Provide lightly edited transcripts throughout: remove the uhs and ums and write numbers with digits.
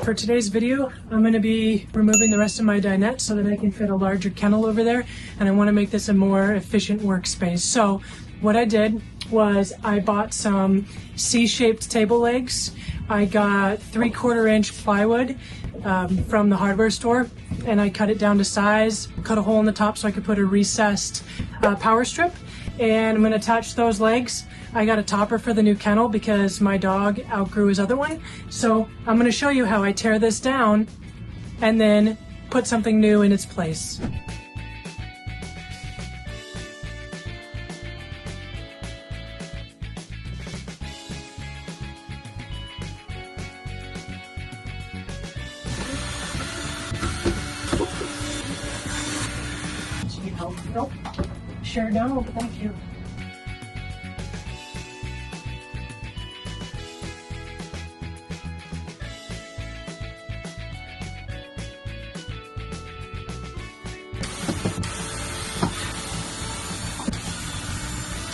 For today's video, I'm going to be removing the rest of my dinette so that I can fit a larger kennel over there, and I want to make this a more efficient workspace. So what I did was I bought some C-shaped table legs. I got 3/4 inch plywood from the hardware store, and I cut it down to size, cut a hole in the top so I could put a recessed power strip, and I'm going to attach those legs. I got a topper for the new kennel because my dog outgrew his other one. So I'm going to show you how I tear this down and then put something new in its place. Nope. Sure no, thank you.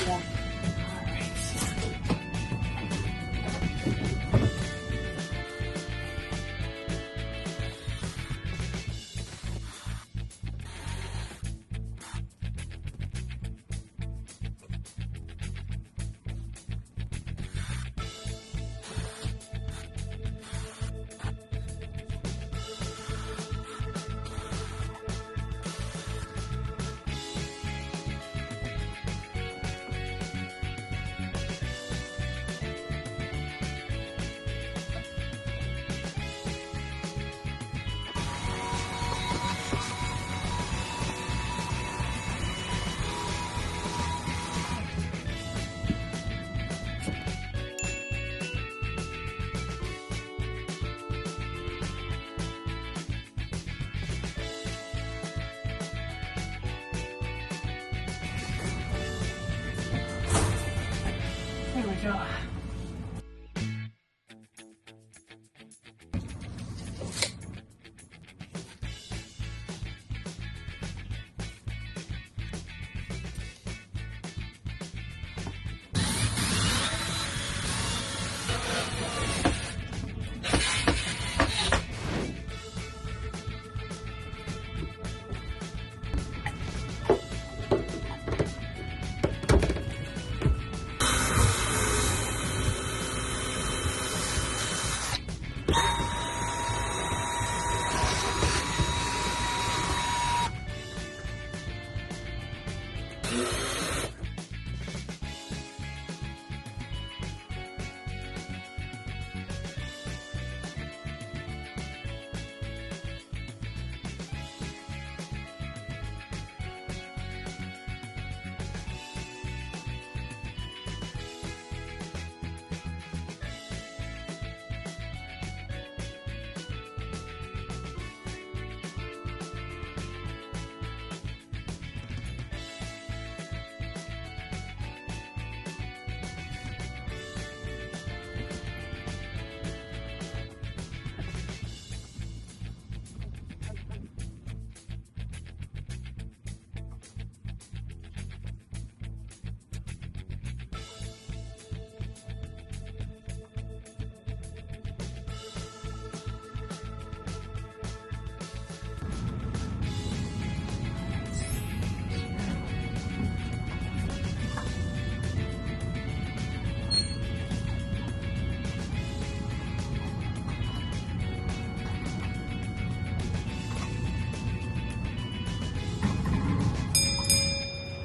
Yeah. All right. There we go.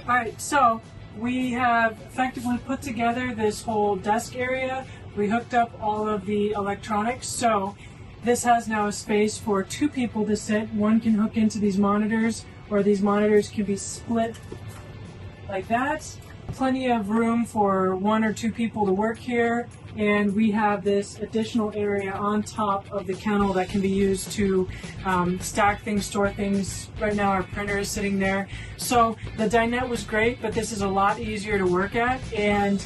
All right, so we have effectively put together this whole desk area. We hooked up all of the electronics, so this has now a space for 2 people to sit. One can hook into these monitors, or these monitors can be split like that. Plenty of room for 1 or 2 people to work here, and we have this additional area on top of the kennel that can be used to stack things, store things. Right now our printer is sitting there. So the dinette was great, but this is a lot easier to work at, and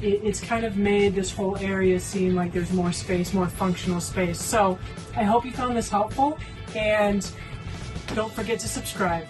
it's kind of made this whole area seem like there's more space, more functional space. So I hope you found this helpful, and don't forget to subscribe.